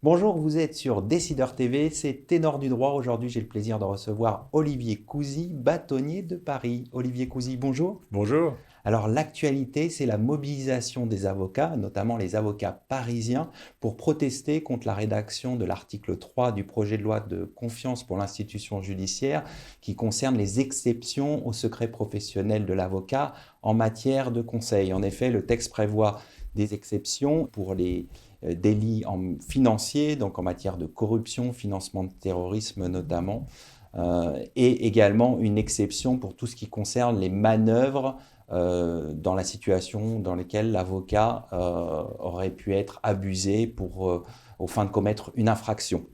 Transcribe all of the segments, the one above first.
Bonjour, vous êtes sur Décideur TV, c'est Ténor du droit. Aujourd'hui, j'ai le plaisir de recevoir Olivier Cousy, bâtonnier de Paris. Olivier Cousy, bonjour. Bonjour. Alors, l'actualité, c'est la mobilisation des avocats, notamment les avocats parisiens, pour protester contre la rédaction de l'article 3 du projet de loi de confiance pour l'institution judiciaire qui concerne les exceptions au secret professionnel de l'avocat en matière de conseil. En effet, le texte prévoit des exceptions pour les délits financiers, donc en matière de corruption, financement de terrorisme notamment, et également une exception pour tout ce qui concerne les manœuvres dans la situation dans laquelle l'avocat aurait pu être abusé aux fins de commettre une infraction.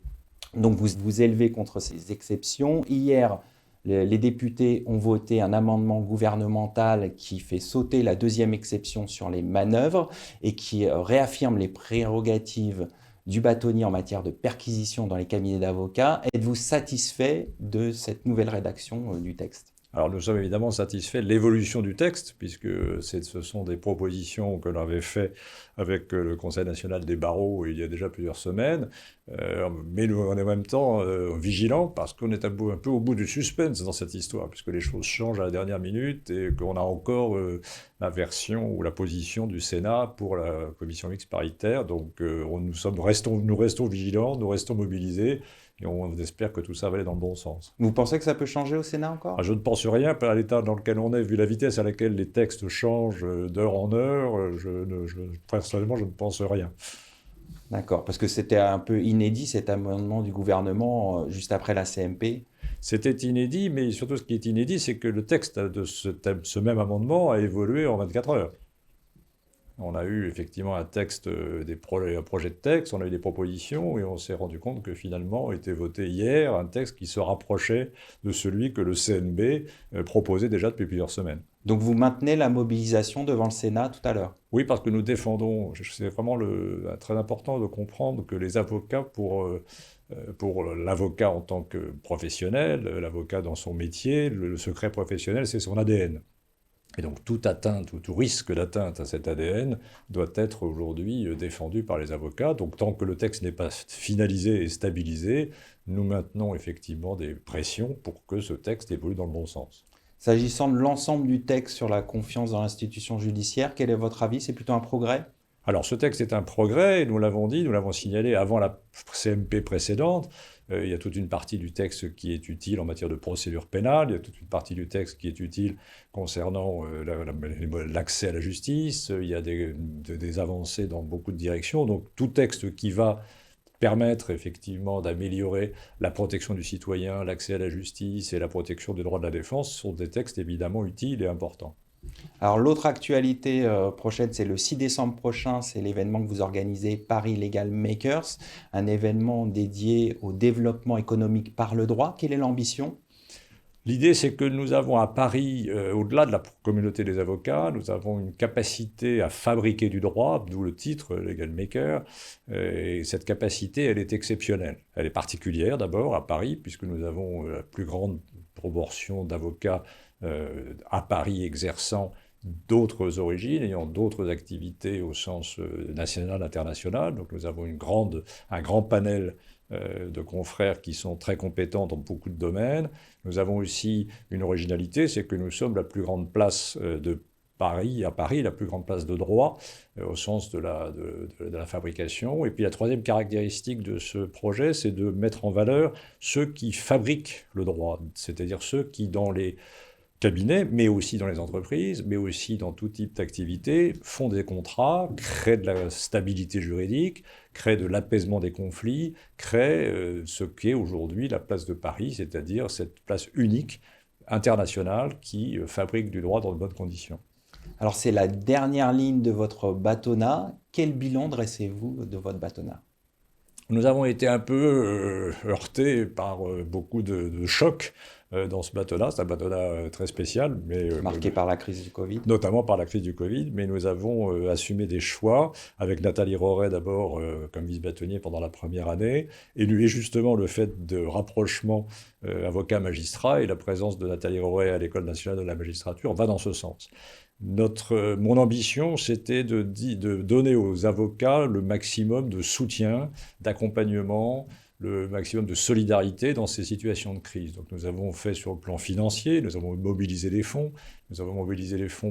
Donc vous vous élevez contre ces exceptions. Hier, les députés ont voté un amendement gouvernemental qui fait sauter la deuxième exception sur les manœuvres et qui réaffirme les prérogatives du bâtonnier en matière de perquisition dans les cabinets d'avocats. Êtes-vous satisfait de cette nouvelle rédaction du texte? Alors nous sommes évidemment satisfaits de l'évolution du texte, puisque ce sont des propositions que l'on avait faites avec le Conseil national des barreaux il y a déjà plusieurs semaines, mais nous, on est en même temps vigilants parce qu'on est un peu au bout du suspense dans cette histoire, puisque les choses changent à la dernière minute et qu'on a encore la version ou la position du Sénat pour la commission mixte paritaire. Donc nous restons vigilants, nous restons mobilisés. Et on espère que tout ça va aller dans le bon sens. Vous pensez que ça peut changer au Sénat Ah, encore? je ne pense rien, à l'état dans lequel on est, vu la vitesse à laquelle les textes changent d'heure en heure, personnellement, je ne pense rien. D'accord, parce que c'était un peu inédit cet amendement du gouvernement juste après la CMP. C'était inédit, mais surtout ce qui est inédit, c'est que le texte de ce même amendement a évolué en 24 heures. On a eu effectivement un texte, un projet de texte, on a eu des propositions et on s'est rendu compte que finalement était voté hier un texte qui se rapprochait de celui que le CNB proposait déjà depuis plusieurs semaines. Donc vous maintenez la mobilisation devant le Sénat tout à l'heure. Oui, parce que nous défendons, c'est vraiment très important de comprendre que les avocats, pour l'avocat en tant que professionnel, l'avocat dans son métier, le secret professionnel, c'est son ADN. Et donc toute atteinte ou tout risque d'atteinte à cet ADN doit être aujourd'hui défendu par les avocats. Donc tant que le texte n'est pas finalisé et stabilisé, nous maintenons effectivement des pressions pour que ce texte évolue dans le bon sens. S'agissant de l'ensemble du texte sur la confiance dans l'institution judiciaire, quel est votre avis? C'est plutôt un progrès? Alors ce texte est un progrès, nous l'avons dit, nous l'avons signalé avant la CMP précédente. Il y a toute une partie du texte qui est utile en matière de procédure pénale, il y a toute une partie du texte qui est utile concernant l'accès à la justice, il y a des avancées dans beaucoup de directions. Donc tout texte qui va permettre effectivement d'améliorer la protection du citoyen, l'accès à la justice et la protection des droits de la défense sont des textes évidemment utiles et importants. Alors l'autre actualité prochaine, c'est le 6 décembre prochain, c'est l'événement que vous organisez Paris Legal Makers, un événement dédié au développement économique par le droit. Quelle est l'ambition? L'idée, c'est que nous avons à Paris, au-delà de la communauté des avocats, nous avons une capacité à fabriquer du droit, d'où le titre Legal Maker. Et cette capacité, elle est exceptionnelle. Elle est particulière d'abord à Paris, puisque nous avons la plus grande proportion d'avocats à Paris exerçant d'autres origines, ayant d'autres activités au sens national, international. Donc nous avons un grand panel de confrères qui sont très compétents dans beaucoup de domaines. Nous avons aussi une originalité, c'est que nous sommes la plus grande place de Paris, à Paris, la plus grande place de droit, au sens de la fabrication. Et puis la troisième caractéristique de ce projet, c'est de mettre en valeur ceux qui fabriquent le droit, c'est-à-dire ceux qui, dans les cabinets, mais aussi dans les entreprises, mais aussi dans tout type d'activité, font des contrats, créent de la stabilité juridique, créent de l'apaisement des conflits, créent ce qu'est aujourd'hui la place de Paris, c'est-à-dire cette place unique, internationale, qui fabrique du droit dans de bonnes conditions. Alors c'est la dernière ligne de votre bâtonnat. Quel bilan dressez-vous de votre bâtonnat? Nous avons été un peu heurtés par beaucoup de chocs dans ce bateau-là. C'est un bateau-là très spécial, mais Marqué par la crise du Covid? notamment par la crise du Covid, mais nous avons assumé des choix, avec Nathalie Roret d'abord comme vice-bâtonnier pendant la première année, et justement le fait de rapprochement avocat-magistrat et la présence de Nathalie Roret à l'École nationale de la magistrature va dans ce sens. Mon ambition, c'était de donner aux avocats le maximum de soutien, d'accompagnement, le maximum de solidarité dans ces situations de crise. Donc nous avons fait sur le plan financier, nous avons mobilisé les fonds,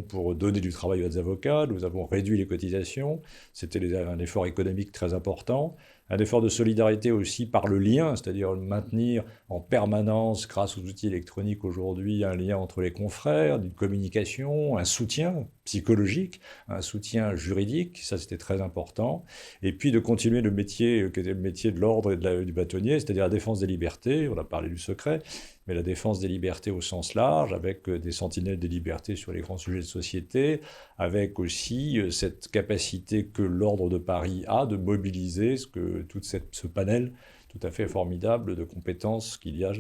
pour donner du travail aux avocats, nous avons réduit les cotisations, c'était un effort économique très important, un effort de solidarité aussi par le lien, c'est-à-dire maintenir en permanence, grâce aux outils électroniques aujourd'hui, un lien entre les confrères, une communication, un soutien psychologique, un soutien juridique, ça c'était très important, et puis de continuer le métier qui était le métier de l'ordre et du bâtonnier, c'est-à-dire la défense des libertés, on a parlé du secret, mais la défense des libertés au sens large, avec des sentinelles des libertés sur les grands sujets de société, avec aussi cette capacité que l'Ordre de Paris a de mobiliser ce panel tout à fait formidable de compétences qu'il y a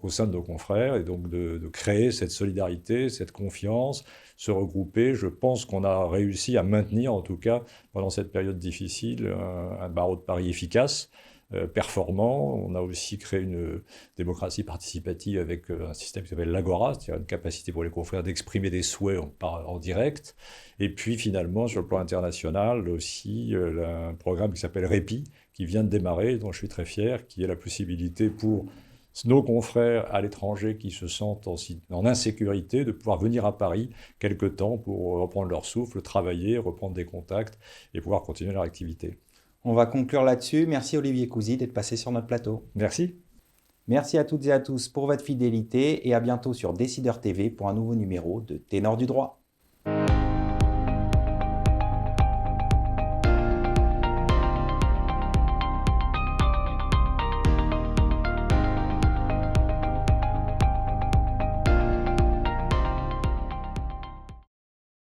au sein de nos confrères, et donc de créer cette solidarité, cette confiance, se regrouper. Je pense qu'on a réussi à maintenir, en tout cas, pendant cette période difficile, un barreau de Paris efficace, performant. On a aussi créé une démocratie participative avec un système qui s'appelle l'Agora, c'est-à-dire une capacité pour les confrères d'exprimer des souhaits en direct. Et puis finalement, sur le plan international, aussi un programme qui s'appelle REPI, qui vient de démarrer, dont je suis très fier, qui est la possibilité pour nos confrères à l'étranger qui se sentent en insécurité de pouvoir venir à Paris quelque temps pour reprendre leur souffle, travailler, reprendre des contacts et pouvoir continuer leur activité. On va conclure là-dessus. Merci Olivier Cousy d'être passé sur notre plateau. Merci. Merci à toutes et à tous pour votre fidélité et à bientôt sur Décideur TV pour un nouveau numéro de Ténor du droit.